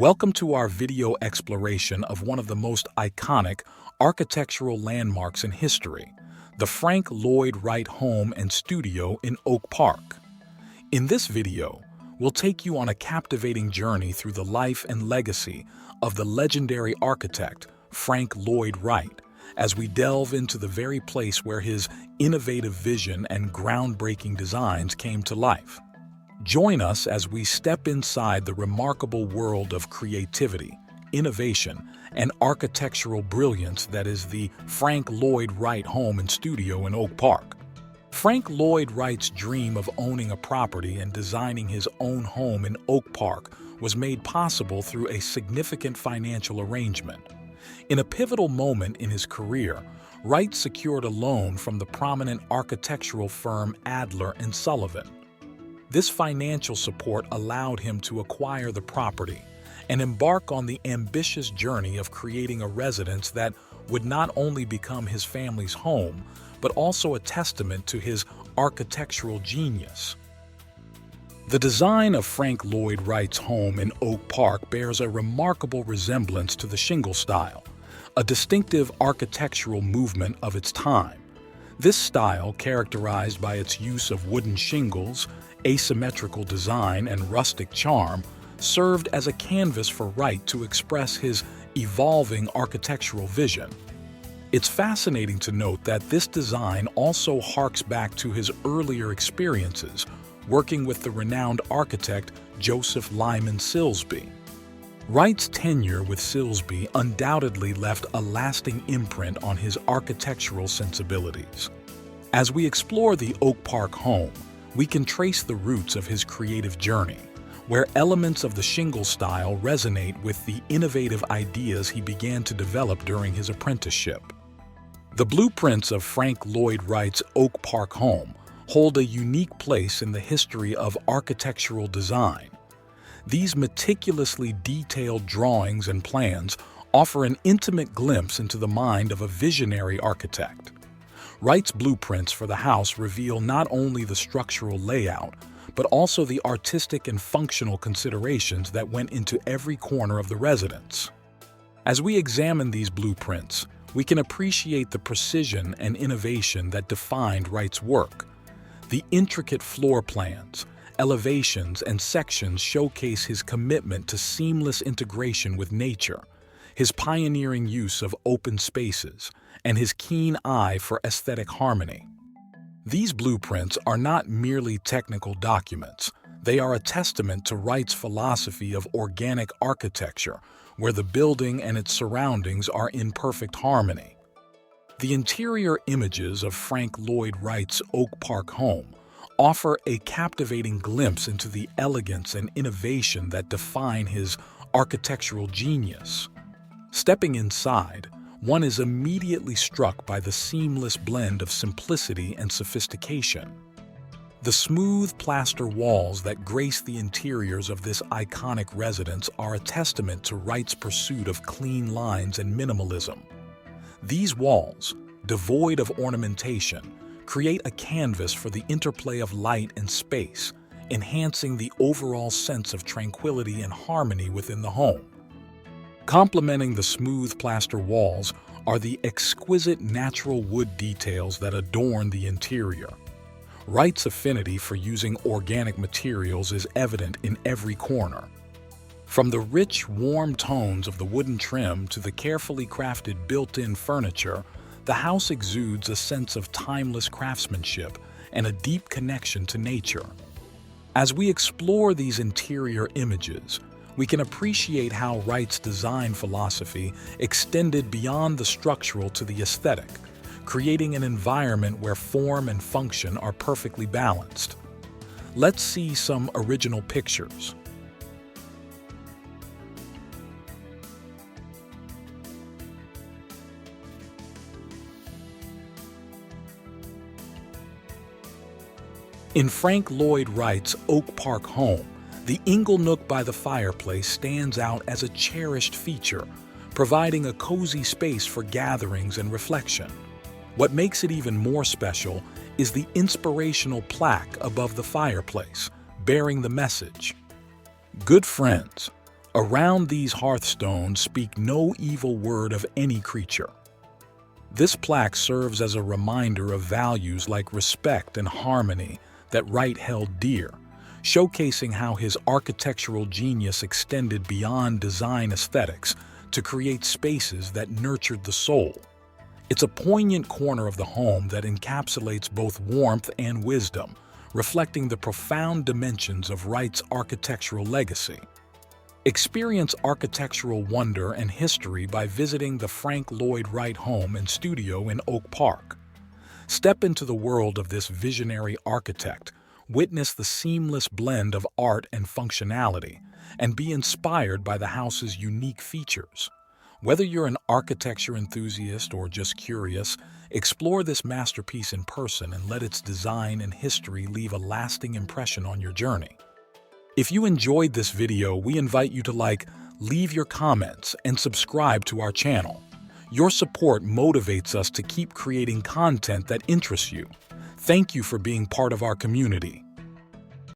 Welcome to our video exploration of one of the most iconic architectural landmarks in history, the Frank Lloyd Wright home and studio in Oak Park. In this video, we'll take you on a captivating journey through the life and legacy of the legendary architect Frank Lloyd Wright, as we delve into the very place where his innovative vision and groundbreaking designs came to life. Join us as we step inside the remarkable world of creativity, innovation, and architectural brilliance that is the Frank Lloyd Wright home and studio in Oak Park. Frank Lloyd Wright's dream of owning a property and designing his own home in Oak Park was made possible through a significant financial arrangement. In a pivotal moment in his career, Wright secured a loan from the prominent architectural firm Adler and Sullivan. This financial support allowed him to acquire the property and embark on the ambitious journey of creating a residence that would not only become his family's home, but also a testament to his architectural genius. The design of Frank Lloyd Wright's home in Oak Park bears a remarkable resemblance to the Shingle Style, a distinctive architectural movement of its time. This style, characterized by its use of wooden shingles, asymmetrical design, and rustic charm, served as a canvas for Wright to express his evolving architectural vision. It's fascinating to note that this design also harks back to his earlier experiences working with the renowned architect Joseph Lyman Silsbee. Wright's tenure with Silsbee undoubtedly left a lasting imprint on his architectural sensibilities. As we explore the Oak Park home, we can trace the roots of his creative journey, where elements of the Shingle style resonate with the innovative ideas he began to develop during his apprenticeship. The blueprints of Frank Lloyd Wright's Oak Park home hold a unique place in the history of architectural design. These meticulously detailed drawings and plans offer an intimate glimpse into the mind of a visionary architect. Wright's blueprints for the house reveal not only the structural layout, but also the artistic and functional considerations that went into every corner of the residence. As we examine these blueprints, we can appreciate the precision and innovation that defined Wright's work. The intricate floor plans, elevations, and sections showcase his commitment to seamless integration with nature, his pioneering use of open spaces, and his keen eye for aesthetic harmony. These blueprints are not merely technical documents. They are a testament to Wright's philosophy of organic architecture, where the building and its surroundings are in perfect harmony. The interior images of Frank Lloyd Wright's Oak Park home offer a captivating glimpse into the elegance and innovation that define his architectural genius. Stepping inside, one is immediately struck by the seamless blend of simplicity and sophistication. The smooth plaster walls that grace the interiors of this iconic residence are a testament to Wright's pursuit of clean lines and minimalism. These walls, devoid of ornamentation, create a canvas for the interplay of light and space, enhancing the overall sense of tranquility and harmony within the home. Complementing the smooth plaster walls are the exquisite natural wood details that adorn the interior. Wright's affinity for using organic materials is evident in every corner. From the rich, warm tones of the wooden trim to the carefully crafted built-in furniture, the house exudes a sense of timeless craftsmanship and a deep connection to nature. As we explore these interior images, we can appreciate how Wright's design philosophy extended beyond the structural to the aesthetic, creating an environment where form and function are perfectly balanced. Let's see some original pictures. In Frank Lloyd Wright's Oak Park home, the inglenook by the fireplace stands out as a cherished feature, providing a cozy space for gatherings and reflection. What makes it even more special is the inspirational plaque above the fireplace, bearing the message, "Good friends, Around these hearthstones speak no evil word of any creature. This plaque serves as a reminder of values like respect and harmony that Wright held dear, showcasing how his architectural genius extended beyond design aesthetics to create spaces that nurtured the soul. It's a poignant corner of the home that encapsulates both warmth and wisdom, reflecting the profound dimensions of Wright's architectural legacy. Experience architectural wonder and history by visiting the Frank Lloyd Wright home and studio in Oak Park. Step into the world of this visionary architect, witness the seamless blend of art and functionality, and be inspired by the house's unique features. Whether you're an architecture enthusiast or just curious, explore this masterpiece in person and let its design and history leave a lasting impression on your journey. If you enjoyed this video, we invite you to leave your comments, and subscribe to our channel. Your support motivates us to keep creating content that interests you. Thank you for being part of our community.